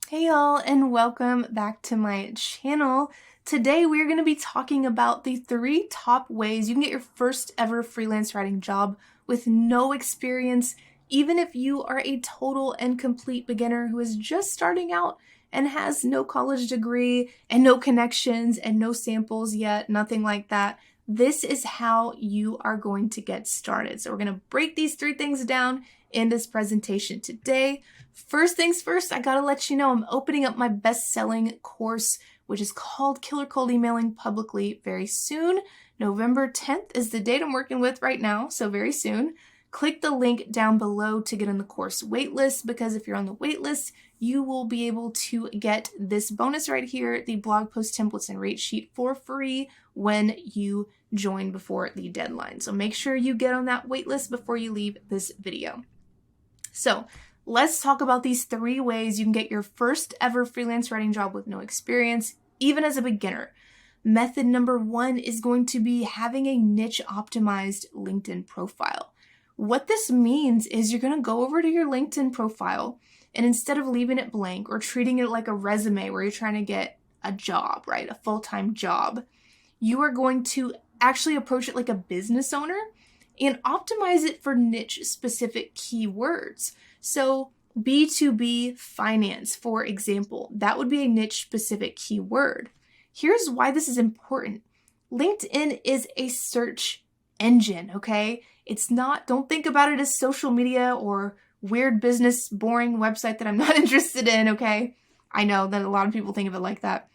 Hey y'all, and welcome back to my channel. Today we're going to be talking about the 3 top ways you can get your first ever freelance writing job with no experience, even if you are a total and complete beginner who is just starting out and has no college degree and no connections and no samples yet, nothing like that. This is how you are going to get started. So we're going to break these 3 things down in this presentation today. First things first, I gotta let you know I'm opening up my best-selling course, which is called Killer Cold Emailing Publicly, very soon. November 10th is the date I'm working with right now, so very soon. Click the link down below to get on the course waitlist, because if you're on the waitlist, you will be able to get this bonus right here, the blog post templates and rate sheet, for free when you join before the deadline. So make sure you get on that waitlist before you leave this video. So let's talk about these 3 ways you can get your first ever freelance writing job with no experience, even as a beginner. Method number 1 is going to be having a niche optimized LinkedIn profile. What this means is you're going to go over to your LinkedIn profile, and instead of leaving it blank or treating it like a resume where you're trying to get a job, right, a full-time job, you are going to actually approach it like a business owner and optimize it for niche specific keywords. So B2B finance, for example, that would be a niche specific keyword. Here's why this is important. LinkedIn is a search engine, okay? It's not, don't think about it as social media or weird business, boring website that I'm not interested in, okay? I know that a lot of people think of it like that.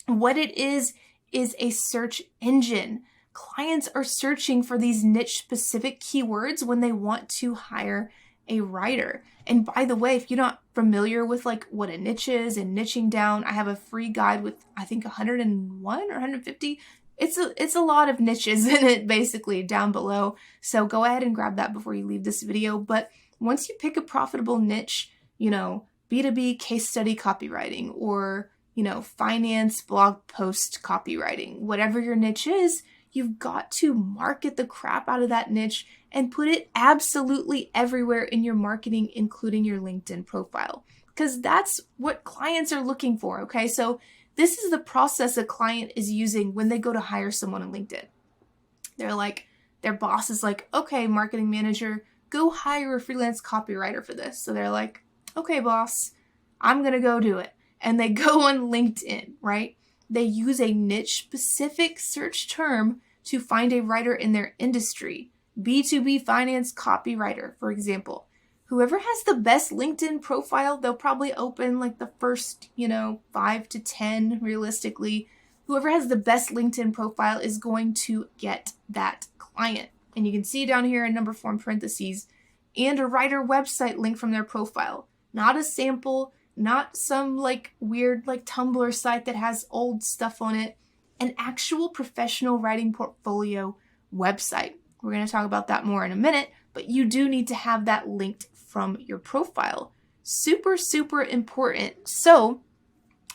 What it is a search engine. Clients are searching for these niche specific keywords when they want to hire a writer. And by the way, if you're not familiar with like what a niche is and niching down, I have a free guide with I think 101 or 150. It's a lot of niches in it basically down below. So go ahead and grab that before you leave this video. But once you pick a profitable niche, B2B case study copywriting or, finance blog post copywriting, whatever your niche is, you've got to market the crap out of that niche and put it absolutely everywhere in your marketing, including your LinkedIn profile, because that's what clients are looking for, okay? So this is the process a client is using when they go to hire someone on LinkedIn. They're like, their boss is like, okay, marketing manager, go hire a freelance copywriter for this. So they're like, okay, boss, I'm going to go do it. And they go on LinkedIn, right? They use a niche-specific search term to find a writer in their industry. B2B finance copywriter, for example. Whoever has the best LinkedIn profile, they'll probably open like the first, 5 to 10 realistically. Whoever has the best LinkedIn profile is going to get that client. And you can see down here in number 4 in parentheses, and a writer website link from their profile. Not a sample, not some like weird like Tumblr site that has old stuff on it, an actual professional writing portfolio website. We're going to talk about that more in a minute, but you do need to have that linked from your profile. Super, super important. So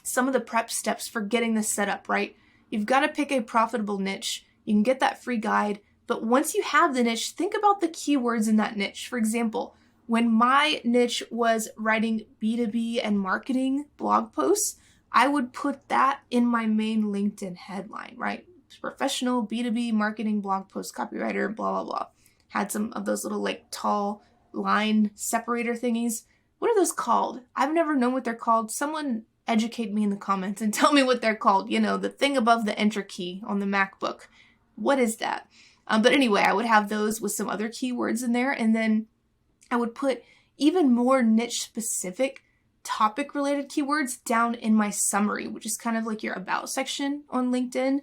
some of the prep steps for getting this set up, right? You've got to pick a profitable niche. You can get that free guide, but once you have the niche, think about the keywords in that niche. For example, when my niche was writing B2B and marketing blog posts, I would put that in my main LinkedIn headline, right? Professional B2B marketing blog post copywriter, blah, blah, blah. Had some of those little like tall line separator thingies. What are those called? I've never known what they're called. Someone educate me in the comments and tell me what they're called. The thing above the enter key on the MacBook. What is that? But anyway, I would have those with some other keywords in there, and then I would put even more niche specific topic related keywords down in my summary, which is kind of like your about section on LinkedIn.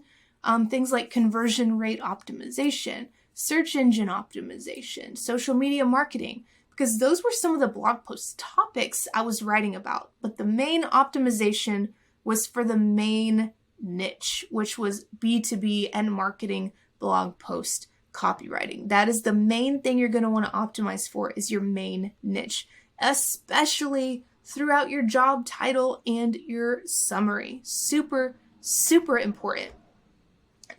Things like conversion rate optimization, search engine optimization, social media marketing, because those were some of the blog post topics I was writing about. But the main optimization was for the main niche, which was B2B and marketing blog post copywriting. That is the main thing you're going to want to optimize for, is your main niche, especially throughout your job title and your summary. Super, super important.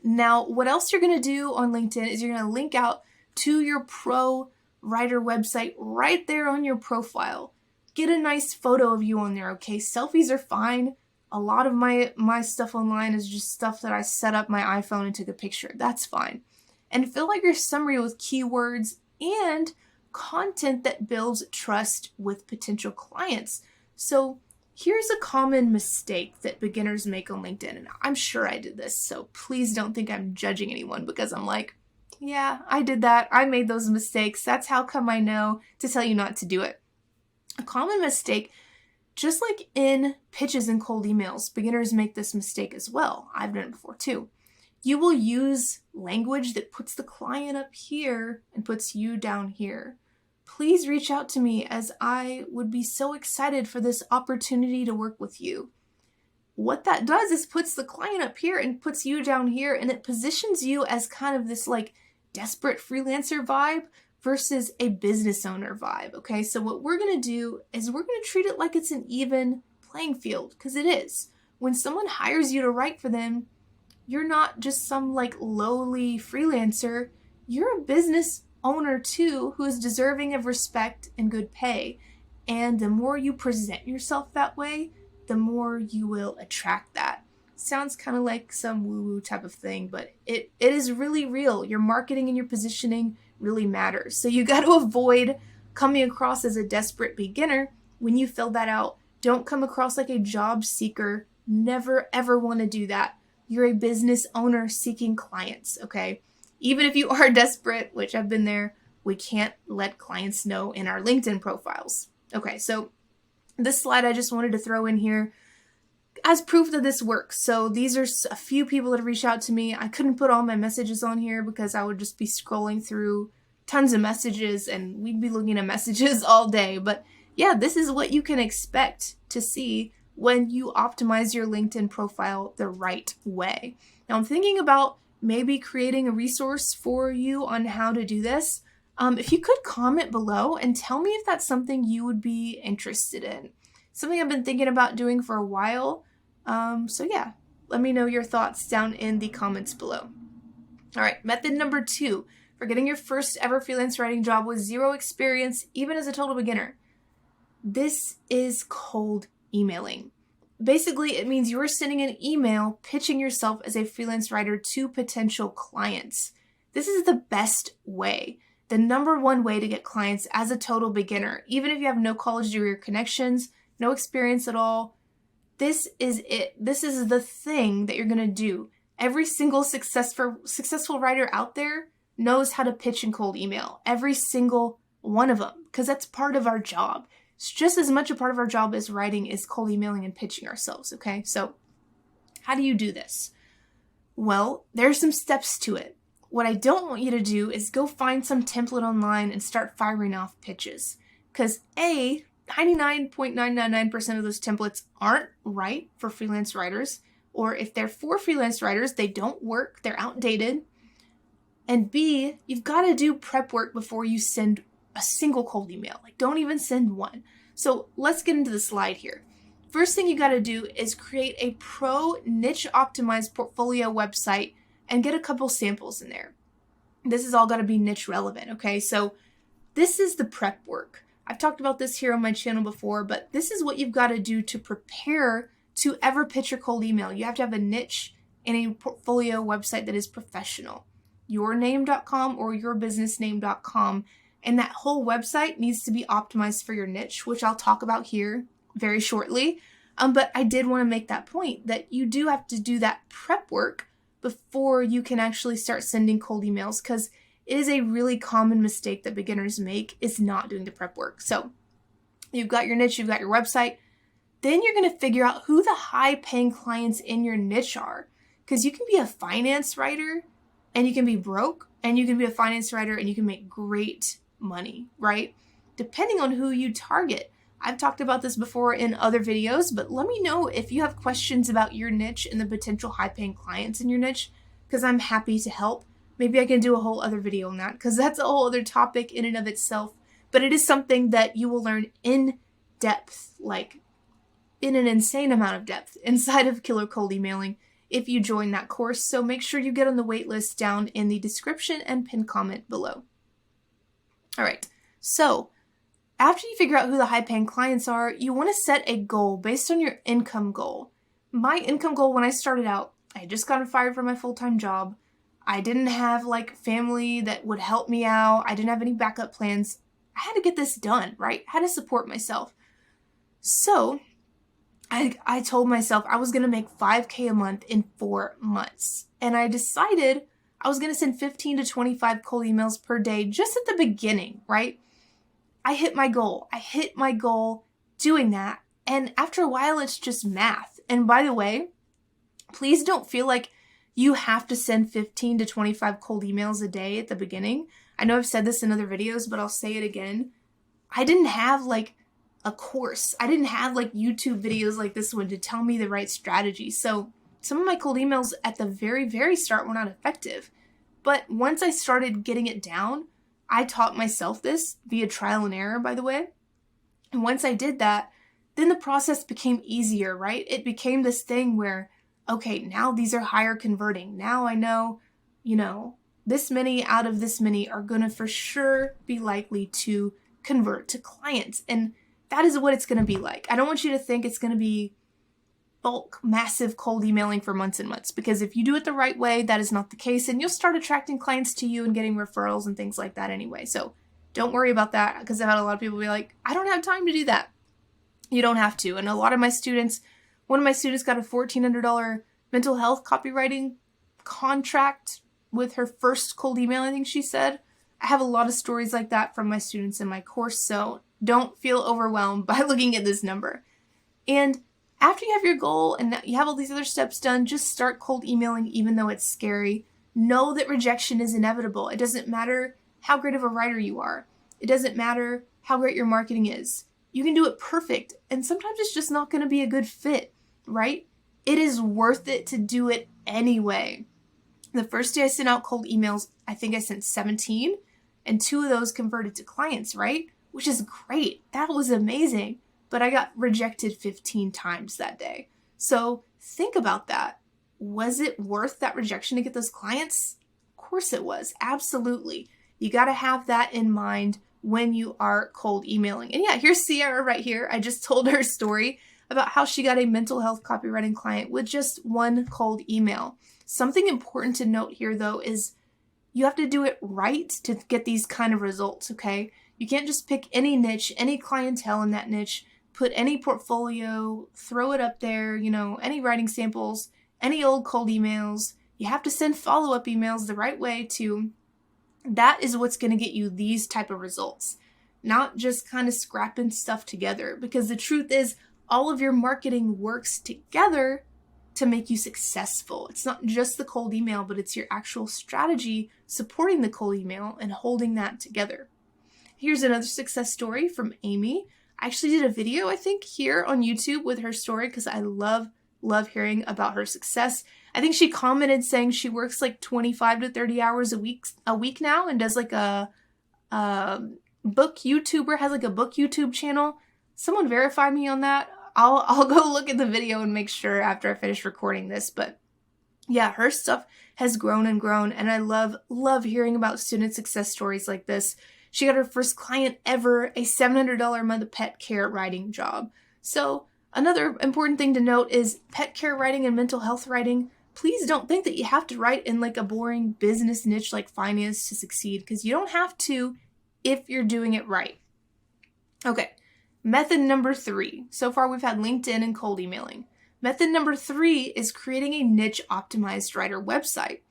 Now, what else you're going to do on LinkedIn is you're going to link out to your pro writer website right there on your profile. get a nice photo of you on there, okay? Selfies are fine. A lot of my stuff online is just stuff that I set up my iPhone and took a picture. That's fine. And fill out your summary with keywords and content that builds trust with potential clients. So here's a common mistake that beginners make on LinkedIn, and I'm sure I did this, so please don't think I'm judging anyone because I'm like, yeah, I did that. I made those mistakes. That's how come I know to tell you not to do it. A common mistake, just like in pitches and cold emails, beginners make this mistake as well. I've done it before too. You will use language that puts the client up here and puts you down here. Please reach out to me as I would be so excited for this opportunity to work with you. What that does is puts the client up here and puts you down here, and it positions you as kind of this like desperate freelancer vibe versus a business owner vibe, okay? So what we're gonna do is we're gonna treat it like it's an even playing field, because it is. When someone hires you to write for them, you're not just some like lowly freelancer, you're a business owner too who is deserving of respect and good pay. And the more you present yourself that way, the more you will attract that. Sounds kind of like some woo-woo type of thing, but it is really real. Your marketing and your positioning really matters. So you got to avoid coming across as a desperate beginner when you fill that out. Don't come across like a job seeker. Never ever want to do that. You're a business owner seeking clients, okay? Even if you are desperate, which I've been there, we can't let clients know in our LinkedIn profiles. Okay, so this slide I just wanted to throw in here as proof that this works. So these are a few people that have reached out to me. I couldn't put all my messages on here because I would just be scrolling through tons of messages and we'd be looking at messages all day. But yeah, this is what you can expect to see when you optimize your LinkedIn profile the right way. Now I'm thinking about maybe creating a resource for you on how to do this. If you could comment below and tell me if that's something you would be interested in. Something I've been thinking about doing for a while. So yeah, let me know your thoughts down in the comments below. All right, method number 2 for getting your first ever freelance writing job with zero experience, even as a total beginner. This is cold emailing. Basically, it means you're sending an email pitching yourself as a freelance writer to potential clients. This is the best way, the number one way to get clients as a total beginner, even if you have no college degree or connections, no experience at all. This is it. This is the thing that you're going to do. Every single successful writer out there knows how to pitch and cold email. Every single one of them, because that's part of our job. It's just as much a part of our job as writing is cold emailing and pitching ourselves, okay? So how do you do this? Well, there's some steps to it. What I don't want you to do is go find some template online and start firing off pitches. Because A, 99.999% of those templates aren't right for freelance writers, or if they're for freelance writers, they don't work, they're outdated. And B, you've got to do prep work before you send a single cold email. Like, don't even send one. So let's get into the slide here. First thing you got to do is create a pro niche optimized portfolio website and get a couple samples in there. This is all got to be niche relevant, okay? So this is the prep work. I've talked about this here on my channel before, but this is what you've got to do to prepare to ever pitch your cold email. You have to have a niche and a portfolio website that is professional. Yourname.com or yourbusinessname.com. And that whole website needs to be optimized for your niche, which I'll talk about here very shortly. But I did want to make that point that you do have to do that prep work before you can actually start sending cold emails, because it is a really common mistake that beginners make is not doing the prep work. So you've got your niche, you've got your website. Then you're going to figure out who the high paying clients in your niche are, because you can be a finance writer and you can be broke, and you can be a finance writer and you can make great money, right? Depending on who you target. I've talked about this before in other videos, but let me know if you have questions about your niche and the potential high-paying clients in your niche, because I'm happy to help. Maybe I can do a whole other video on that, because that's a whole other topic in and of itself, but it is something that you will learn in depth, like in an insane amount of depth inside of Killer Cold Emailing if you join that course. So make sure you get on the waitlist down in the description and pinned comment below. All right, so After you figure out who the high-paying clients are, you want to set a goal based on your income goal. My income goal when I started out, I had just gotten fired from my full-time job. I didn't have like family that would help me out. I didn't have any backup plans. I had to get this done, right? I had to support myself. So I told myself I was going to make $5,000 a month in 4 months. And I decided I was going to send 15 to 25 cold emails per day just at the beginning, right? I hit my goal. I hit my goal doing that. And after a while, it's just math. And by the way, please don't feel like you have to send 15 to 25 cold emails a day at the beginning. I know I've said this in other videos, but I'll say it again. I didn't have like a course. I didn't have like YouTube videos like this one to tell me the right strategy. So some of my cold emails at the very, very start were not effective. But once I started getting it down, I taught myself this via trial and error, by the way. And once I did that, then the process became easier, right? It became this thing where, okay, now these are higher converting. Now I know, this many out of this many are going to for sure be likely to convert to clients. And that is what it's going to be like. I don't want you to think it's going to be bulk, massive cold emailing for months and months, because if you do it the right way, that is not the case, and you'll start attracting clients to you and getting referrals and things like that anyway. So don't worry about that, because I've had a lot of people be like, I don't have time to do that. You don't have to. And a lot of my students, one of my students got a $1,400 mental health copywriting contract with her first cold email, I think she said. I have a lot of stories like that from my students in my course, so don't feel overwhelmed by looking at this number. And after you have your goal and you have all these other steps done, just start cold emailing even though it's scary. Know that rejection is inevitable. It doesn't matter how great of a writer you are. It doesn't matter how great your marketing is. You can do it perfect, and sometimes it's just not going to be a good fit, right? It is worth it to do it anyway. The first day I sent out cold emails, I think I sent 17, and 2 of those converted to clients, right? Which is great. That was amazing. But I got rejected 15 times that day. So think about that. Was it worth that rejection to get those clients? Of course it was. Absolutely. You got to have that in mind when you are cold emailing. And yeah, here's Sierra right here. I just told her story about how she got a mental health copywriting client with just 1 cold email. Something important to note here, though, is you have to do it right to get these kind of results, okay? You can't just pick any niche, any clientele in that niche, put any portfolio, throw it up there, any writing samples, any old cold emails. You have to send follow-up emails the right way too. That is what's going to get you these type of results, not just kind of scrapping stuff together, because the truth is all of your marketing works together to make you successful. It's not just the cold email, but it's your actual strategy supporting the cold email and holding that together. Here's another success story from Amy. I actually did a video, I think, here on YouTube with her story because I love hearing about her success. I think she commented saying she works like 25 to 30 hours a week now and does like a book YouTuber, has like a book YouTube channel. Someone verify me on that. I'll go look at the video and make sure after I finish recording this. But yeah, her stuff has grown and grown, and I love hearing about student success stories like this. She got her first client ever, a $700 a month pet care writing job. So another important thing to note is pet care writing and mental health writing. Please don't think that you have to write in like a boring business niche like finance to succeed, because you don't have to if you're doing it right. Okay, method number 3. So far we've had LinkedIn and cold emailing. Method number 3 is creating a niche optimized writer website.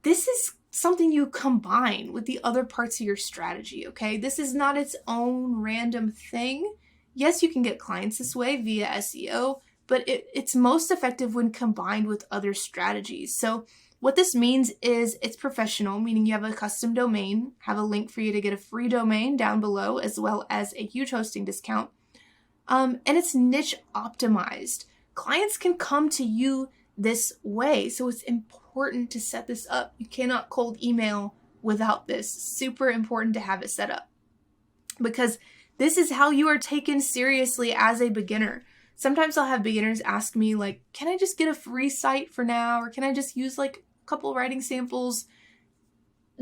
This is something you combine with the other parts of your strategy, okay? This is not its own random thing. Yes, you can get clients this way via SEO, but it's most effective when combined with other strategies. So what this means is it's professional, meaning you have a custom domain, have a link for you to get a free domain down below, as well as a huge hosting discount. And it's niche optimized. Clients can come to you this way. So it's important to set this up. You cannot cold email without this. Super important to have it set up, because this is how you are taken seriously as a beginner. Sometimes I'll have beginners ask me like, can I just get a free site for now? Or can I just use like a couple writing samples?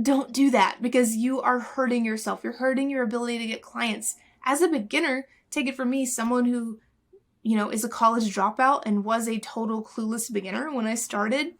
Don't do that, because you are hurting yourself. You're hurting your ability to get clients. As a beginner, take it from me, someone who, is a college dropout and was a total clueless beginner when I started,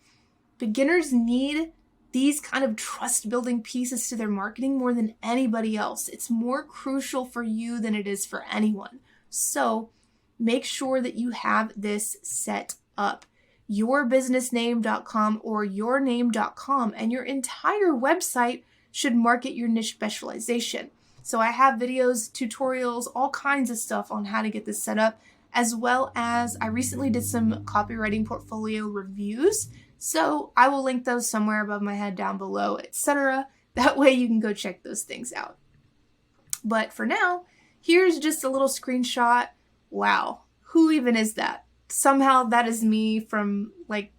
beginners need these kind of trust building pieces to their marketing more than anybody else. It's more crucial for you than it is for anyone. So make sure that you have this set up. Yourbusinessname.com or yourname.com, and your entire website should market your niche specialization. So I have videos, tutorials, all kinds of stuff on how to get this set up, as well as I recently did some copywriting portfolio reviews. So I will link those somewhere above my head, down below, etc. That way you can go check those things out. But for now, here's just a little screenshot. Wow, who even is that? Somehow that is me from like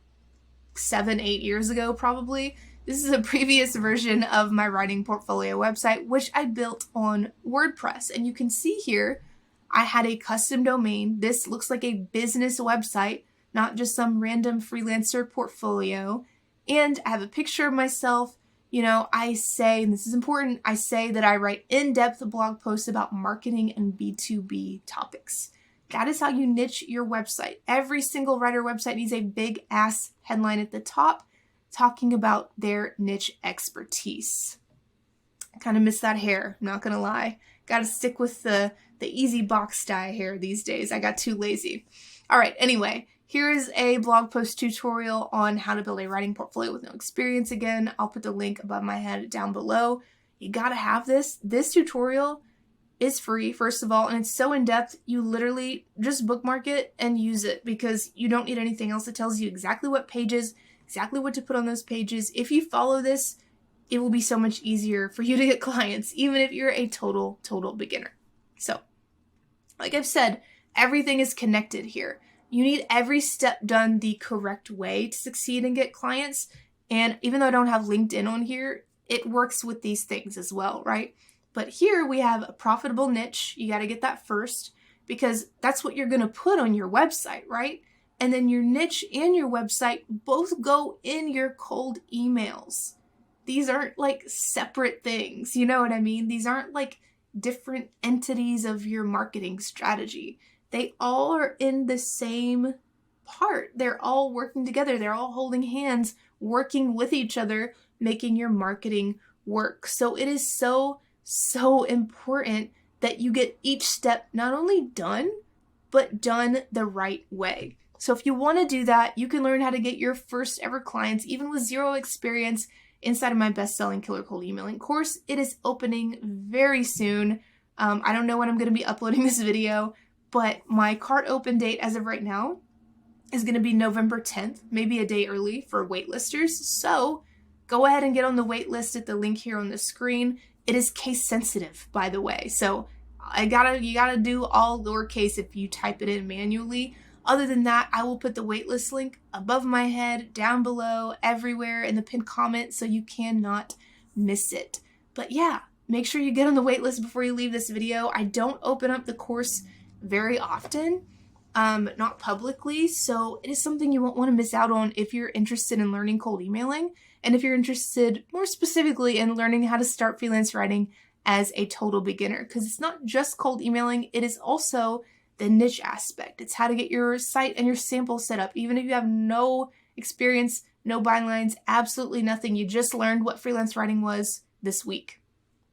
7-8 years ago, probably. This is a previous version of my writing portfolio website, which I built on WordPress. And you can see here, I had a custom domain. This looks like a business website, not just some random freelancer portfolio. And I have a picture of myself. I say, and this is important, I say that I write in-depth blog posts about marketing and B2B topics. That is how you niche your website. Every single writer website needs a big ass headline at the top talking about their niche expertise. I kind of miss that hair, I'm not gonna lie. Gotta stick with the easy box dye hair these days. I got too lazy. All right, anyway, here is a blog post tutorial on how to build a writing portfolio with no experience. Again, I'll put the link above my head down below. You gotta have this. This tutorial is free, first of all, and it's so in-depth, you literally just bookmark it and use it because you don't need anything else. It tells you exactly what pages, exactly what to put on those pages. If you follow this, it will be so much easier for you to get clients, even if you're a total beginner. So, like I've said, everything is connected here. You need every step done the correct way to succeed and get clients. And even though I don't have LinkedIn on here, it works with these things as well, right? But here we have a profitable niche. You got to get that first because that's what you're going to put on your website, right? And then your niche and your website both go in your cold emails. These aren't like separate things. You know what I mean? These aren't like different entities of your marketing strategy. They all are in the same part. They're all working together. They're all holding hands, working with each other, making your marketing work. So it is so important that you get each step not only done, but done the right way. So if you want to do that, you can learn how to get your first ever clients, even with zero experience, inside of my best-selling Killer Cold Emailing course. It is opening very soon. I don't know when I'm going to be uploading this video, but my cart open date as of right now is going to be November 10th, maybe a day early for waitlisters. So go ahead and get on the wait list at the link here on the screen. It is case sensitive, by the way. So you gotta do all lowercase if you type it in manually. Other than that, I will put the waitlist link above my head, down below, everywhere in the pinned comment so you cannot miss it. But yeah, make sure you get on the waitlist before you leave this video. I don't open up the course very often, not publicly, so it is something you won't want to miss out on if you're interested in learning cold emailing. And if you're interested more specifically in learning how to start freelance writing as a total beginner, because it's not just cold emailing, it is also the niche aspect. It's how to get your site and your sample set up, even if you have no experience, no bylines, absolutely nothing. You just learned what freelance writing was this week.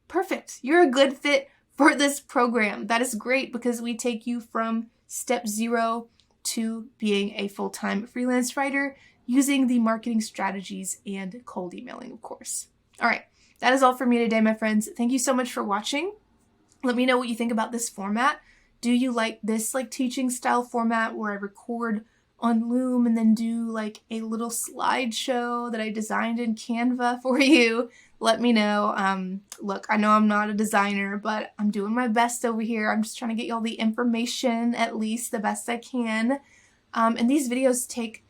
Perfect. You're a good fit for this program. That is great because we take you from step 0 to being a full-time freelance writer using the marketing strategies and cold emailing, of course. All right, that is all for me today, my friends. Thank you so much for watching. Let me know what you think about this format. Do you like this teaching style format where I record on Loom and then do a little slideshow that I designed in Canva for you? Let me know. Look, I know I'm not a designer, but I'm doing my best over here. I'm just trying to get you all the information, at least the best I can. And these videos take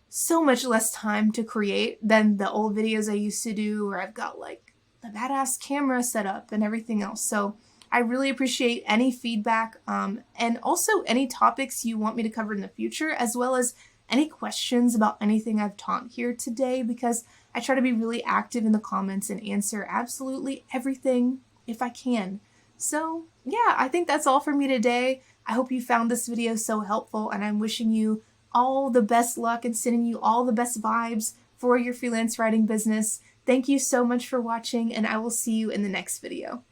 so much less time to create than the old videos I used to do where I've got the badass camera set up and everything else. So I really appreciate any feedback and also any topics you want me to cover in the future, as well as any questions about anything I've taught here today, because I try to be really active in the comments and answer absolutely everything if I can. So yeah, I think that's all for me today. I hope you found this video so helpful, and I'm wishing you all the best luck and sending you all the best vibes for your freelance writing business. Thank you so much for watching, and I will see you in the next video.